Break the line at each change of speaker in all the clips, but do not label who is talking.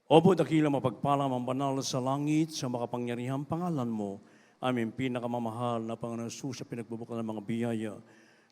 Opo, dakila mapagpalam ang banal sa langit sa makapangyarihang pangalan mo, aming pinakamamahal na Panginoon Jesus sa pinagbubukan ng mga biyaya.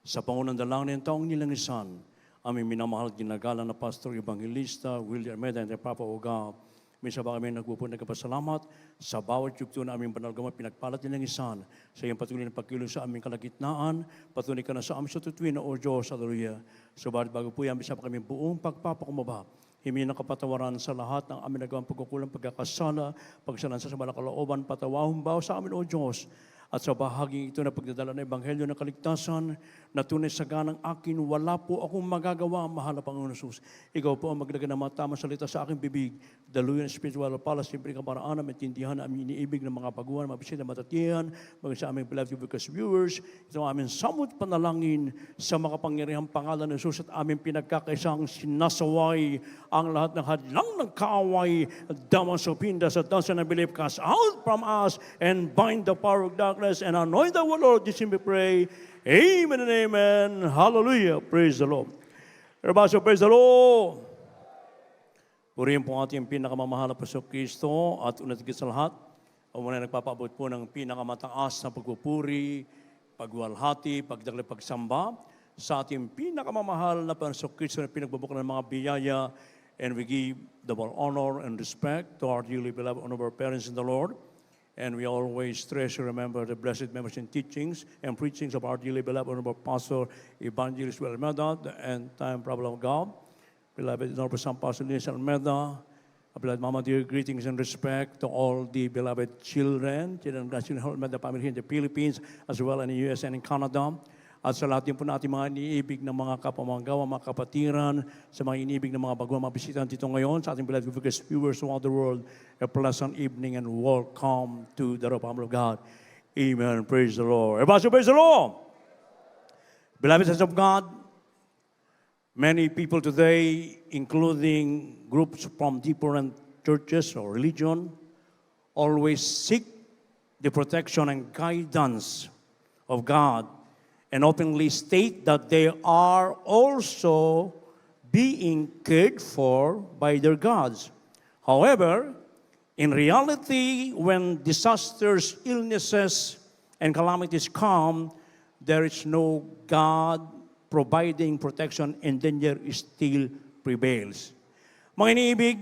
Sa pangunang dalangin ng taong nilangisan, aming minamahal at ginagalang na Pastor Evangelista William Armeda and the Papa O God. Minsan ba kami nagpupunta kapasalamat sa bawat yugto na aming banal gamot pinagpalat nilangisan sa iyong patuloy na pagkilos sa aming kalagitnaan, patuloy ka na sa aming sa tutuwin na O Diyos, hallelujah. Subalit bago po yan, bisa pa kami buong pagpapakumaba. Himingi ng kapatawaran sa lahat ng aming nagawang pagkukulang, pagkakasala, pagsalansa sa malakalooban, patawahong bawa sa amin, O Diyos. At sa bahagi ito na pagdadala ng Ebanghelyo ng kaligtasan, na tunay sa ganang akin, wala po akong magagawa, mahal na Panginoon Jesus. Ikaw po ang maglagay ng mga tamang salita sa aking bibig, daluyan spiritual pala, simple kang paraan na maintindihan na aming iniibig ng mga baguhan, mabisit na matatiyan, maging sa aming beloved because viewers, ito ang aming samot panalangin sa makapangyarihang pangalan ng Jesus at aming pinagkakaisang sinasaway ang lahat ng hadlang ng kaaway, damang sopinda sa dansa ng belief, cast out from us and bind the power of darkness and anoint the Lord. This we pray. Amen and amen. Hallelujah. Praise the Lord. Everybody, praise the Lord. Purihin po ating pinakamamahal na Pastor Kristo at unat higit sa lahat, ang muna nagpapaabot po ng pinakamataas na pagpupuri, pagwalhati, pagdakli, pagsamba sa ating pinakamamahal na Pastor Kristo na pinagbubukan ng mga biyaya, and we give double honor and respect to our dearly beloved honorable parents in the Lord. And we always treasure, remember the blessed memories and teachings and preachings of our dearly beloved honorable Pastor Evangelist William Armeda, the end-time problem of God. Beloved honorable Son Pastor Luis Almeida, beloved Mama dear, greetings and respect to all the beloved children of the Almeida family here in the Philippines, as well in the US and in Canada. At sa lahat din po natin mga iniibig ng mga kapamanggawa, mga kapatiran, sa mga iniibig ng mga baguang mga bisita dito ngayon, sa ating beloved viewers throughout the world, a pleasant evening and welcome to the Republic of God. Amen. Praise the Lord. Everybody praise the Lord. Beloved sons of God, many people today, including groups from different churches or religion, always seek the protection and guidance of God and openly state that they are also being cared for by their gods. However, in reality, when disasters, illnesses, and calamities come, there is no God providing protection and danger still prevails. Mga iniibig,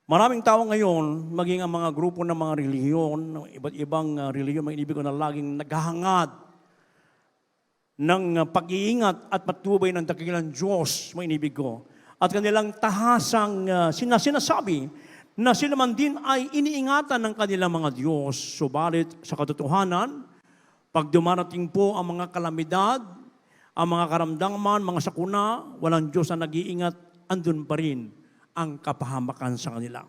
maraming tao ngayon, maging ang mga grupo ng mga relihiyon, iba't ibang relihiyon, mga iniibig ko na laging naghahangad ng pag-iingat at patnubay ng dakilang Diyos, mga inibig ko. At kanilang tahasang sinasabi na sila man din ay iniingatan ng kanilang mga Diyos. Subalit sa katotohanan, pag dumarating po ang mga kalamidad, ang mga karamdaman, mga sakuna, walang Diyos na nag-iingat, andun pa rin ang kapahamakan sa kanila.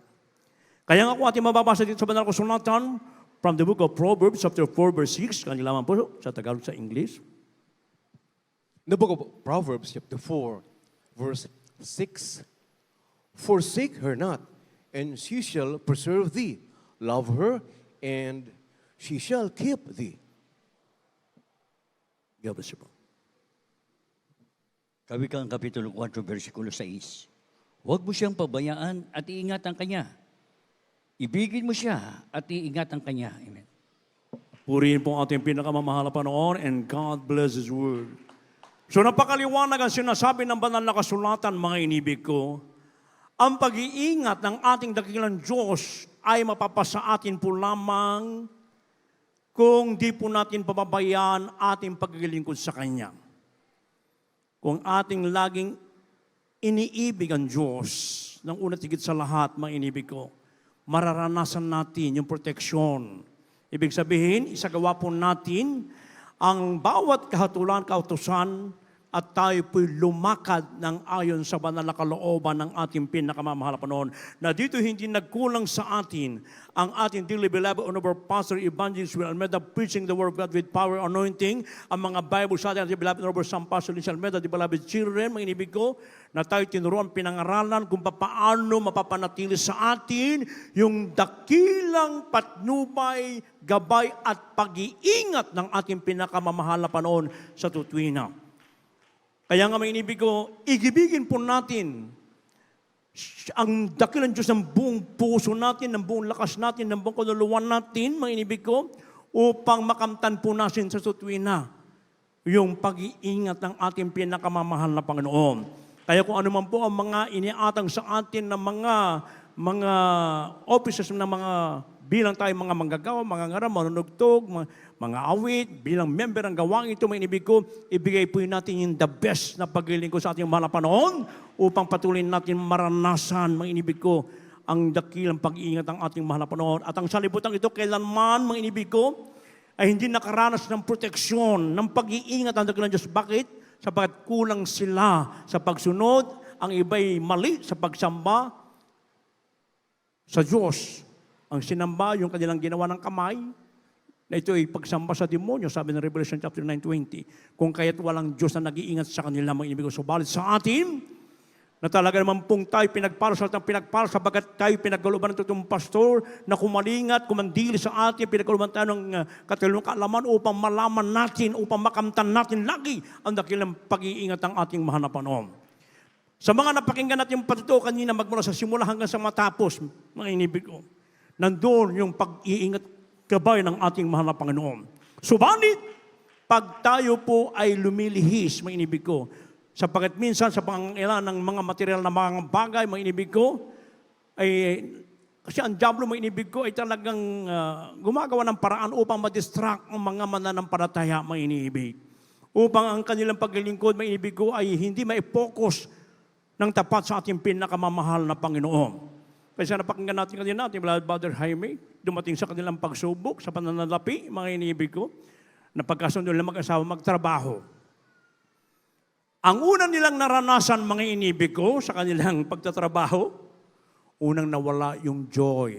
Kaya nga po ating mababasa dito sa banal na kasulatan from the book of Proverbs, chapter 4, verse 6, kanila man po sa Tagalog, sa English.
The book of Proverbs, chapter 4, verse 6, forsake her not, and she shall preserve thee. Love her, and she shall keep thee.
God bless you po.
Kawikang Kapitulo 4, versikulo 6. Huwag mo siyang pabayaan at iingatan kanya. Ibigin mo siya at iingatan kanya. Amen.
Purihin po ang ating pinakamamahal na Panginoon, and God bless His word. So napakaliwanag ang sinasabi ng banal na kasulatan, mga inibig ko. Ang pag-iingat ng ating dakilang Diyos ay mapapasa atin po lamang kung di po natin pababayaan ating paglilingkod sa Kanya. Kung ating laging iniibig ang Diyos, ng una't higit sa lahat, mga inibig ko, mararanasan natin yung proteksyon. Ibig sabihin, isagawa po natin ang bawat kahatulan, kautusan, at tayo po'y lumakad ng ayon sa banal na kalooban ng ating pinakamamahal na Panginoon, na dito hindi nagkulang sa atin ang ating dearly beloved honorable Pastor Evangelist William Almeda, preaching the word of God with power anointing, ang mga Bible sa ating beloved honorable Son Pastor Luis Almeda, the beloved children, mga inibig ko, na tayo tinuruan, pinangaralan kung paano mapapanatili sa atin yung dakilang patnubay, gabay at pag-iingat ng ating pinakamamahal na Panginoon sa tutuwina. Kaya nga may inibig ko, igibigin po natin ang dakilang Diyos ng buong puso natin, ng buong lakas natin, ng buong kaluluwa natin, mga inibig ko, upang makamtan po natin sa tuwina yung pag-iingat ng ating pinakamamahal na Panginoon. Kaya kung ano man po ang mga iniatang sa atin ng mga officers ng mga bilang tayo mga manggagawa, mga ngaram, manunugtog, mga awit, bilang member ng gawang ito, may inibig ko, ibigay po natin yung the best na paglilingkod sa ating mahal na panahon upang patuloy natin maranasan, mga inibig ko, ang dakilang pag-iingat ng ating mahal na panahon. At ang salibutan ito, kailanman, mga inibig ko, ay hindi nakaranas ng proteksyon, ng pag-iingat ng dakilang Diyos. Bakit? Sapagkat kulang sila sa pagsunod, ang iba'y mali sa pagsamba sa Diyos. Ang sinamba, yung kanilang ginawa ng kamay, na ito ay pagsamba sa demonyo, sabi ng Revelation chapter 9:20. Kung kaya't walang Diyos na nag-iingat sa kanila, mga inibig ko. Subalit sa atin, na talaga naman pong tayo pinagpalo sa sapagkat tayo pinagkaluban ng totoong pastor na kumalingat, kumandili sa atin, pinagkaluban tayo ng katalunong kaalaman upang malaman natin, upang makamtan natin lagi ang dakilang pag-iingat ng ating mahal na Panginoon. Sa mga napakinggan natin yung patutuo kanina, magmula sa simula hanggang sa matapos, mga inibig ko, nandoon yung pag-iingat gabay ng ating mahal na Panginoon. Subalit, pag tayo po ay lumilihis, mga inibig ko, sapagkat minsan sa pangangailangan ng mga material na mga bagay, mga inibig ko, ay, kasi ang diablo, mga inibig ko, ay talagang gumagawa ng paraan upang ma-distract ang mga mananampalataya, mga inibig. Upang ang kanilang paglilingkod, mga inibig ko, ay hindi mai-focus ng tapat sa ating pinakamamahal na Panginoon. Kasi napakinggan natin kanina, ating Brother Jaime, dumating sa kanilang pagsubok, sa pananalapi, mga inibig ko, na pagkasundo nila mag-asawa, magtrabaho. Ang unang nilang naranasan, mga inibig ko, sa kanilang pagtatrabaho, unang nawala yung joy.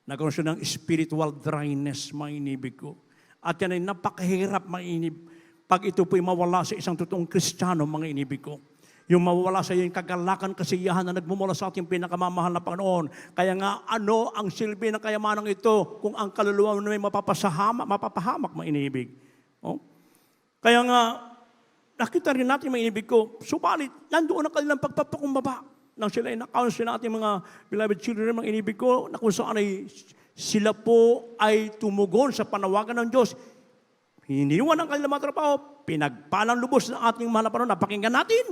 Nagkaroon siya ng spiritual dryness, mga inibig ko. At yan ay napakahirap, mga inibig. Pag ito po'y mawala sa isang totoong Kristiyano, mga inibig ko. Yung mawawala sa iyo yung kagalakan, kasiyahan na nagmumula sa ating pinakamamahal na Panginoon. Kaya nga, ano ang silbi ng kayamanang ito kung ang kaluluwa mo may mapapahamak, mga inibig. Oh? Kaya nga, nakita rin natin, mga inibig ko, subalit, nandoon ang kanilang pagpapakumbaba nang sila ay na-counsel natin mga beloved children, mga inibig ko, na kung saan ay sila po ay tumugon sa panawagan ng Diyos. Hiniwan ang kanilang mga trabaho, pinagpalang lubos ng ating mahal na Panginoon. Napakinggan natin,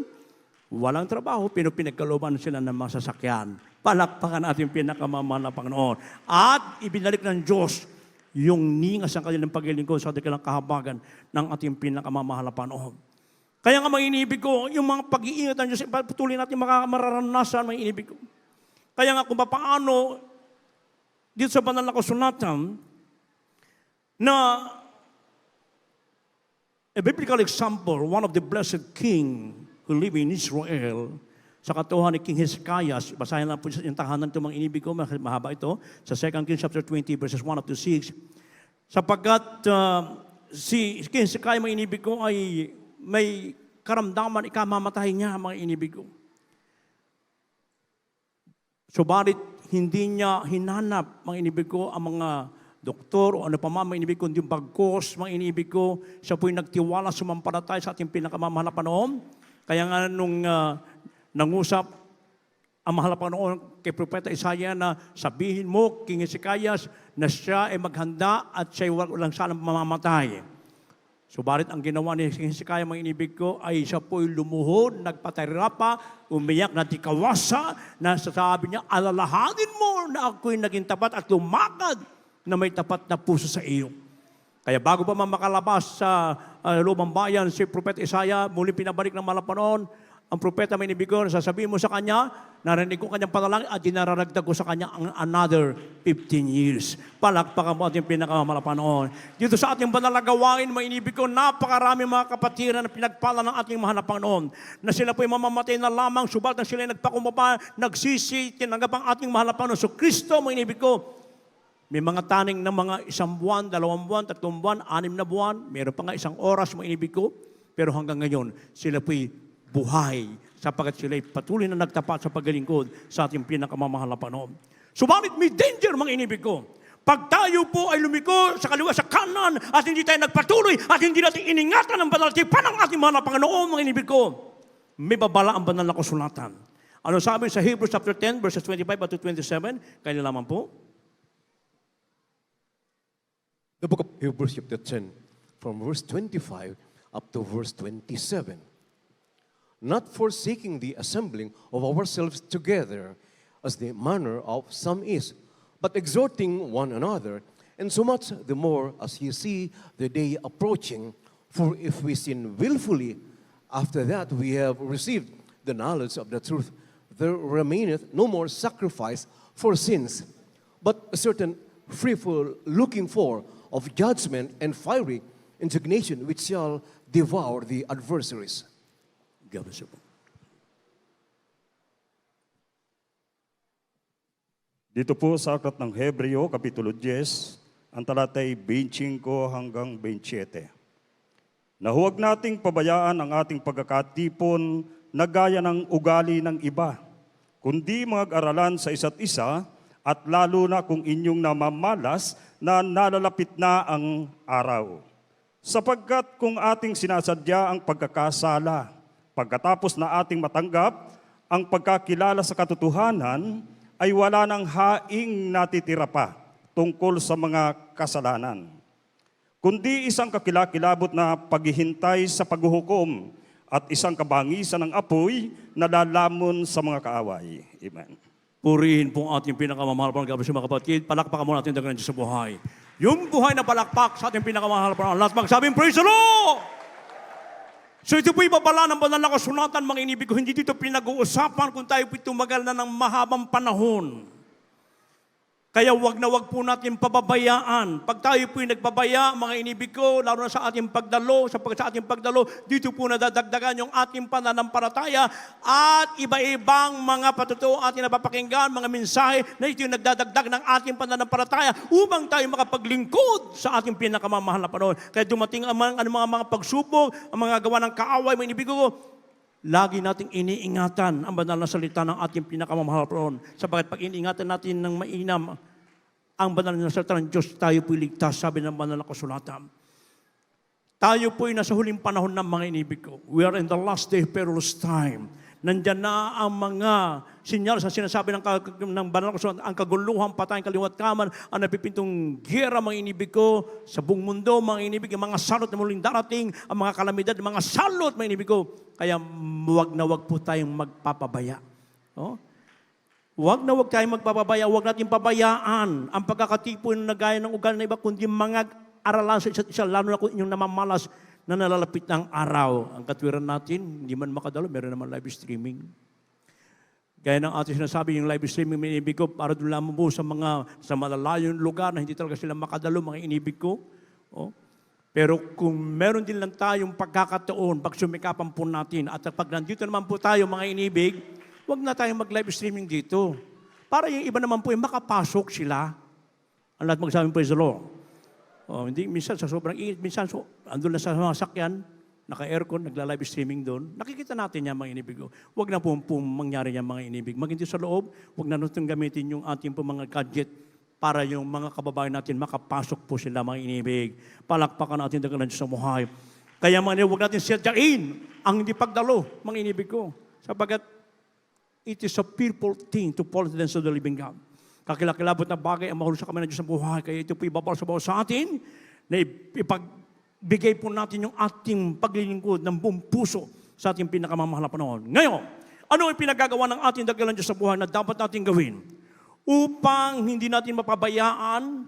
walang trabaho, pinagkalooban sila ng mga sasakyan. Palakpakan natin pinakamamahal na Panginoon. At ibinalik ng Diyos yung ningas ang kanilang paglilingkod sa dakilang kahabagan ng ating pinakamamahal na Panginoon. Kaya nga, mga inibig ko, yung mga pag-iingat ng Diyos, patuloy natin mararanasan, mga inibig ko. Kaya nga, kung paano, dito sa banal na kasulatan, na a biblical example, one of the blessed king who live in Israel, sa katuhan ni King Hezekiah, basahin lang po yung tahanan ito, mga inibig ko, mahaba ito, sa 2 Kings chapter 20, verses 1 up to 6. Sapagkat si King Hezekiah, mga inibig ko, ay may karamdaman, ikamamatay niya, mga inibig ko. Subalit, hindi niya hinanap, mga inibig ko, ang mga doktor o ano pa man, mga inibig ko, hindi bagkos, mga inibig ko, siya po'y nagtiwala, sumampalatay sa ating pinakamamahal na Panginoon. Kaya nga nung nangusap ang mahal na Panginoon kay Propeta Isaiah na sabihin mo, King Hezekiah, na siya ay maghanda at siya ay walang sanang mamamatay. Subalit ang ginawa ni King Hezekiah, mga inibig ko, ay siya po'y lumuhod, nagpatirapa, umiyak na tikawasa, na sasabi niya, alalahanin mo na ako'y naging tapat at lumakad na may tapat na puso sa iyo. Kaya bago pa man makalabas sa lumang bayan, si Propeta Isaiah, muli pinabalik ng malapanon, ang propeta may inibig ko, sasabihin mo sa kanya, narinig ko kanyang panalangin at dinararagdag ko sa kanya ang another 15 years. Palakpakan mo ating pinakamalapanon. Dito sa ating banal na gawain, may inibig ko, napakarami mga kapatiran na pinagpala ng ating mahal na Panginoon, na sila po'y mamamatay na lamang, subalit na sila nagpakumbaba, nagsisi, tinanggap ang ating mahal na Panginoon. So Kristo, may inibig ko, may mga taning ng mga 1 buwan, 2 buwan, 3 buwan, 6 na buwan, meron pa nga 1 oras, mga inibig ko, pero hanggang ngayon, sila po'y buhay, sapagkat sila'y patuloy na nagtapat sa paglilingkod sa ating pinakamamahal na Panginoon. Subalit may danger, mga inibig ko. Pag tayo po ay lumiko sa kaliwa, sa kanan, at hindi tayo nagpatuloy, at hindi natin iningatan ang banal na tipan ng ating mahal na Panginoon, mga inibig ko, may babala ang banal na kasulatan. Ano sabi sa Hebrews chapter 10, verses 25 to 27? Kaya lamang po.
The book of Hebrews chapter 10, from verse 25 up to verse 27. Not forsaking the assembling of ourselves together, as the manner of some is, but exhorting one another, and so much the more as ye see the day approaching. For if we sin willfully, after that we have received the knowledge of the truth, there remaineth no more sacrifice for sins, but a certain fearful looking for of judgment and fiery indignation which shall devour the adversaries.
God bless you po.
Dito po sa aklat ng Hebreo, Kapitulo 10, ang talatay 25 hanggang 27. Na huwag nating pabayaan ang ating pagkakatipon na gaya ng ugali ng iba, kundi mag-aralan sa isa't isa at lalo na kung inyong namamalas na nalalapit na ang araw. Sapagkat kung ating sinasadya ang pagkakasala, pagkatapos na ating matanggap ang pagkakilala sa katotohanan, ay wala nang haing natitira pa tungkol sa mga kasalanan, kundi isang kakilakilabot na paghihintay sa paghuhukom at isang kabangisan ng apoy na lalamon sa mga kaaway. Amen.
Purihin po ang ating pinakamamahal po ng God bless you, mga kapatid. Palakpakan muna natin ang Diyos sa buhay. Yung buhay na palakpak sa ating pinakamamahal po. Lahat magsabing, praise the Lord! So ito po ibabala ng banal na kasulatan, mga inibig ko. Hindi dito pinag-uusapan kung tayo po tumagal na ng mahabang panahon. Kaya wag na wag po natin pababayaan. Pag tayo po nagpabaya, mga inibig ko, lalo na sa ating pagdalo, sapagkat sa ating pagdalo, dito po nadadagdagan yung ating pananampalataya at iba-ibang mga patutuo ating napapakinggan, mga mensahe na ito yung nagdadagdag ng ating pananampalataya upang tayo makapaglingkod sa ating pinakamamahal na panahon. Kaya dumating ang mga pagsubok, ang mga gawa ng kaaway, mga inibig ko, lagi nating iniingatan ang banal na salita ng ating pinakamamahal poon. Sapagkat pag iniingatan natin ng mainam ang banal na salita ng Diyos, tayo po'y ligtas, sabi ng banal na kasulatan. Tayo po'y nasa huling panahon ng mga inibig ko. We are in the last day perilous time. Nandyan na ang mga sinyal sa sinasabi ng banal na kasulatan, ang kaguluhan, patayin, kaliwat kaman, ang napipintong gera, mga inibig ko, sa buong mundo, mga inibig, ang mga salot na muling darating, ang mga kalamidad, mga salot, mga inibig ko. Kaya wag na wag po tayong magpapabaya. Oh? Wag na wag tayong magpapabaya, wag natin pabayaan ang pagkakatipon na gaya ng ugali na iba, kundi mga aralan sa isa't isa, lalo na kung inyong namamalas na nalalapit ng araw. Ang katwiran natin, hindi man makadalo, meron naman live streaming. Gaya ng ating sinasabi, yung live streaming, may inibig ko, para doon lamang po sa malalayong lugar na hindi talaga sila makadalo, mga inibig ko. Oh. Pero kung meron din lang tayong pagkakataon, pag sumikapan po natin, at pag nandito naman po tayo, mga inibig, huwag na tayong mag-live streaming dito. Para yung iba naman po, makapasok sila. Ang lahat magsabi, praise the Lord. Oh, hindi, minsan sa sobrang init, minsan andun na sa mga sakyan, naka-aircon, nagla-live streaming doon. Nakikita natin yan, mga inibig. Huwag na po mangyari yan, mga inibig. Maginti sa loob, huwag na natin gamitin yung ating po mga gadget para yung mga kababayan natin makapasok po sila, mga inibig. Palakpakan natin dagan ng Diyos sa buhay. Kaya mga inibig, huwag natin sadyain ang hindi pagdalo, mga inibig ko. Sapagat it is a fearful thing to fall into the hands of the living God. Kakilakilabot na bagay ang mahulog sa kami ng Diyos sa buhay. Kaya ito po ibabal sa bawat sa atin na ipagbigay po natin yung ating paglilingkod ng buong puso sa ating pinakamamahal na panahon. Ngayon, ano ang pinagagawa ng ating dagalan Diyos sa buhay na dapat natin gawin upang hindi natin mapabayaan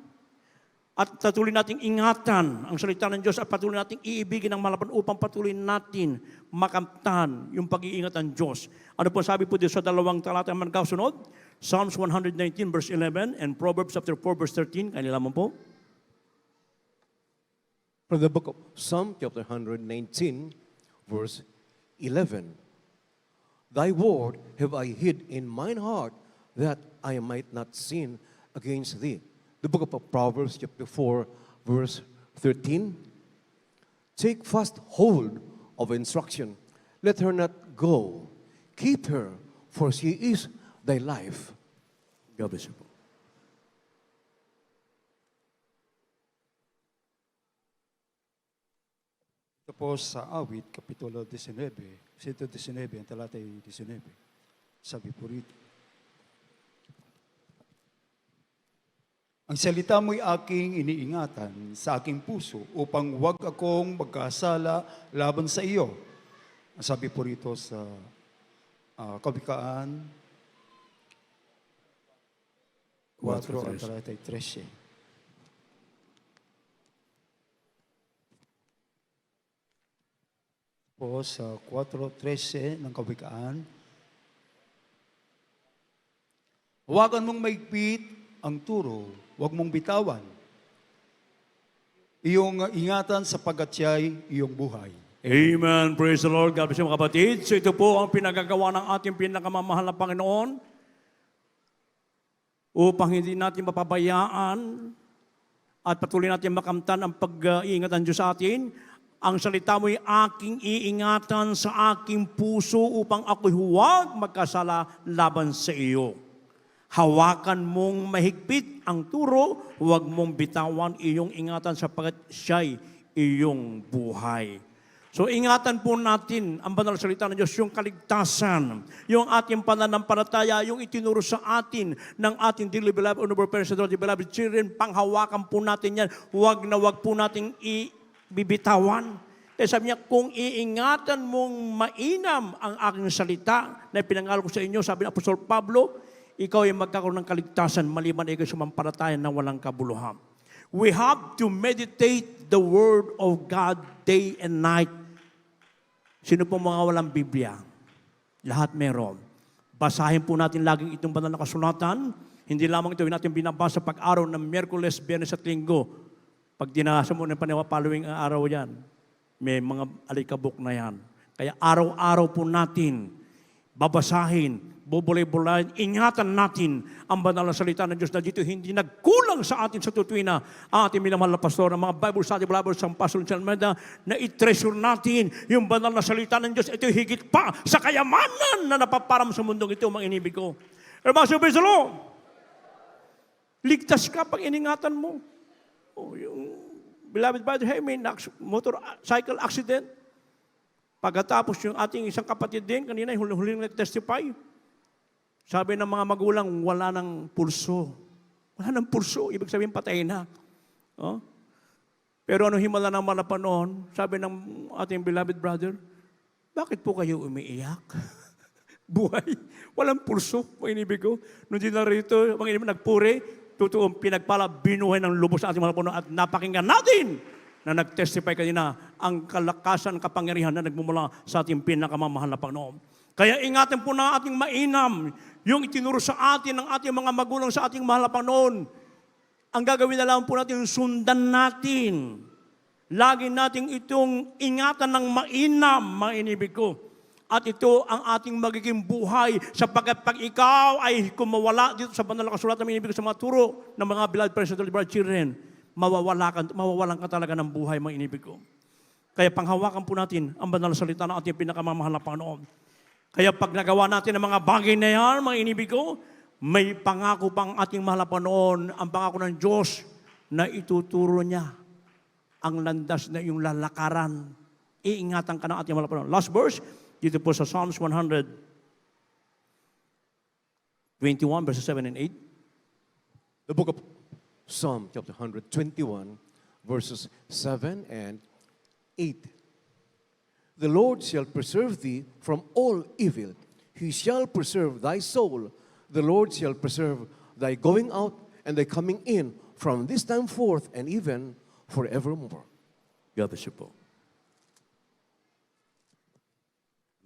at patuloy nating ingatan ang salita ng Diyos at patuloy nating iibigin ang malapan upang patuloy natin makamtan yung pag-iingat ng Diyos. Ano po sabi po dito sa dalawang talata man kasunod? Psalms 119 verse 11 and Proverbs chapter 4 verse 13. Kanila mo po.
From the book of Psalm chapter 119 verse 11. Thy word have I hid in mine heart that I might not sin against thee. The book of Proverbs chapter 4 verse 13. Take fast hold of instruction. Let her not go. Keep her, for she is thy life.
God bless you po.
Ito po sa awit, Kapitulo 19, Sito 19, ang talatay 19. Sabi po rito, ang salita mo'y aking iniingatan sa aking puso upang huwag akong magkasala laban sa iyo. Sabi po rito sa Kawikaan 4, ang talatay 13. Po sa 4:13 ng Kawikaan, huwagan mong maigpit ang turo, huwag mong bitawan. Iyong ingatan sapagkat siya'y iyong buhay.
Amen. Praise the Lord. God bless you mga kapatid. So ito po ang pinagagawa ng ating pinakamamahal na Panginoon upang hindi natin mapabayaan at patuloy natin makamtan ang pag-iingat ng Diyos sa atin. Ang salita mo'y aking iingatan sa aking puso upang ako'y huwag magkasala laban sa iyo. Hawakan mong mahigpit ang turo, huwag mong bitawan iyong ingatan sapagkat siya'y iyong buhay. So ingatan po natin ang banal na salita ng Diyos, yung kaligtasan, yung ating pananampalataya, yung itinuro sa atin ng ating dearly beloved, honorable parents, and beloved children, panghawakan po natin yan. Huwag na huwag po nating bibitawan. Kaya sabi niya, kung iingatan mong mainam ang aking salita na pinangaral ko sa inyo, sabi ng Apostol Pablo, ikaw ay magkakaroon ng kaligtasan maliban ikaw sumampalataya na walang kabuluhan. We have to meditate the Word of God day and night. Sino po mga walang Biblia? Lahat meron. Basahin po natin laging itong banal na kasulatan. Hindi lamang ito yung natin binabasa pag-araw ng Miyerkules, Biyernes at Linggo. Pag dinasa mo ng paniwa, following araw yan, may mga alikabok na yan. Kaya araw-araw po natin babasahin, bubulay-bulayin, ingatan natin ang banal na salita ng Diyos na dito hindi nagkulang sa atin sa tutuwina ang ating minamahal na pastor, ang mga Bible study Bible sa Pastor John Meda, na i-treasure natin yung banal na salita ng Diyos. Ito higit pa sa kayamanan na napaparam sa mundong ito, mga inibig ko. Ermaso Bezalo, ligtas ka pag iningatan mo. Oh, yung beloved brother, hey, may motorcycle accident. Pagkatapos yung ating isang kapatid din, kanina yung huling nag-testify, sabi ng mga magulang, wala ng pulso. Wala ng pulso, ibig sabihin patay na. Oh? Pero ano himala ng mga panahon, sabi ng ating beloved brother, bakit po kayo umiiyak? Buhay, walang pulso, mga inibig ko. Nung dinarito, mga inibig nagpuri, totoong pinagpala, binuhay ng lubos sa ating mga panahon at napakinggan natin na nag-testify kanina ang kalakasan, kapangyarihan na nagmumula sa ating pinakamamahal na Panginoon. Kaya ingatan po na ating mainam yung itinuro sa atin ng ating mga magulang sa ating mahal na Panginoon. Ang gagawin na lang po natin, sundan natin. Lagi natin itong ingatan ng mainam, mga inibig ko. At ito ang ating magiging buhay sapagkat pag ikaw ay kumawala dito sa banal na kasulatan, mga inibig ko, sa mga turo ng mga beloved parents and beloved children, mawawalan ka talaga ng buhay, mga inibig ko. Kaya panghawakan po natin ang banal na salita ng ating pinakamamahal na Panginoon. Kaya pag nagawa natin ang mga bagay na yan, mga inibig ko, may pangako pang ating mahal na Panginoon, ang pangako ng Diyos na ituturo niya ang landas na iyong lalakaran. Iingatan ka ng ating mahal na Panginoon. Last verse, dito po sa Psalms 121, verses 7 and 8.
The book of Psalm chapter 121, verses 7 and 8. The Lord shall preserve thee from all evil. He shall preserve thy soul. The Lord shall preserve thy going out and thy coming in from this time forth and even forevermore.
God bless you po.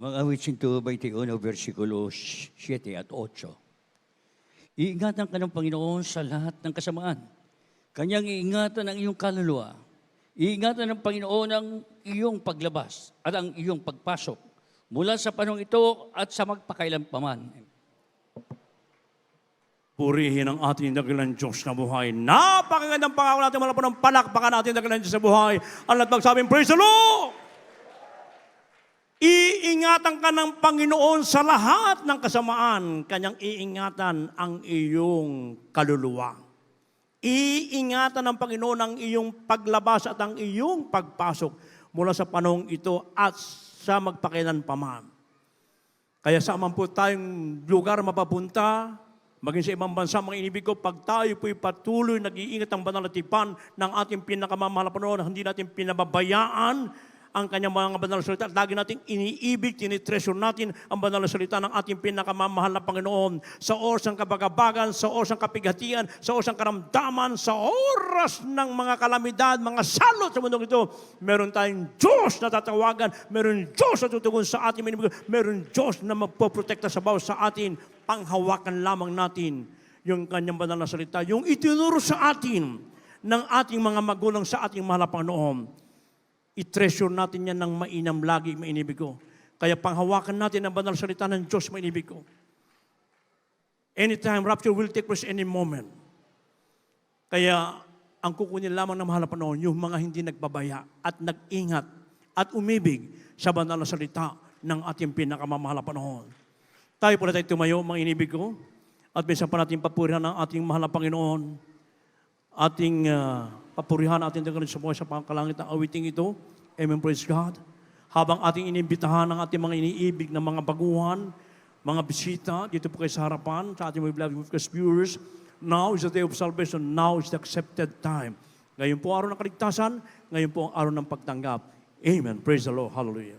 Mga awit 121, versikulo 7 at 8. Iingatan ka ng Panginoon sa lahat ng kasamaan. Kanyang iingatan ang iyong kaluluwa. Iingatan ng Panginoon ang iyong paglabas at ang iyong pagpasok mula sa panahong ito at sa magpakailanpaman.
Purihin ang ating dakilang Diyos na buhay. Napakagandang pangako natin, wala po ng palakpakan natin dakilang Diyos sa buhay. Ang lahat magsabing, praise the Lord! Iingatan ka ng Panginoon sa lahat ng kasamaan. Kanyang iingatan ang iyong kaluluwa. Iingatan ng Panginoon ang iyong paglabas at ang iyong pagpasok mula sa panahong ito at sa magpakailanpaman. Kaya saan man po tayong lugar mapapunta, maging sa ibang bansa, mga inibig ko, pag tayo po'y patuloy nag-iingat ang banal na tipan ng ating pinakamamahal na Panginoon, hindi natin pinababayaan ang kanyang mga banal na salita. Lagi natin iniibig, tinitreasure natin ang banal na salita ng ating pinakamamahal na Panginoon. Sa oras ng kabagabagan, sa oras ng kapighatian, sa oras ng karamdaman, sa oras ng mga kalamidad, mga salot sa mundong ito, meron tayong Diyos na tatawagan, meron Diyos na tutugon sa ating minibig, meron Diyos na magpoprotekta sa bawat sa atin. Panghawakan lamang natin yung kanyang banal na salita, yung itinuro sa atin ng ating mga magulang sa ating mahal na Panginoon. I-treasure natin yan ng mainam lagi, mainibig ko. Kaya panghawakan natin ang banal salita ng Diyos, mainibig ko. Anytime, rapture will take place any moment. Kaya ang kukunin lamang ng mahal na Panginoon, yung mga hindi nagbabaya at nag-ingat at umibig sa banal na salita ng ating pinakamamahal na Panginoon. Tayo po na tayo tumayo, mga inibig ko, at minsan pa natin papurihan ang ating mahal na Panginoon, ating papurihan ating dagat sa buhay sa pangkalangit ng awiting ito. Amen, praise God. Habang ating inimbitahan ang ating mga iniibig na mga baguhan, mga bisita, dito po kayo sa harapan, sa ating mga beloved viewers, now is the day of salvation, now is the accepted time. Ngayon po araw ng kaligtasan, ngayon po ang araw ng pagtanggap. Amen, praise the Lord, hallelujah.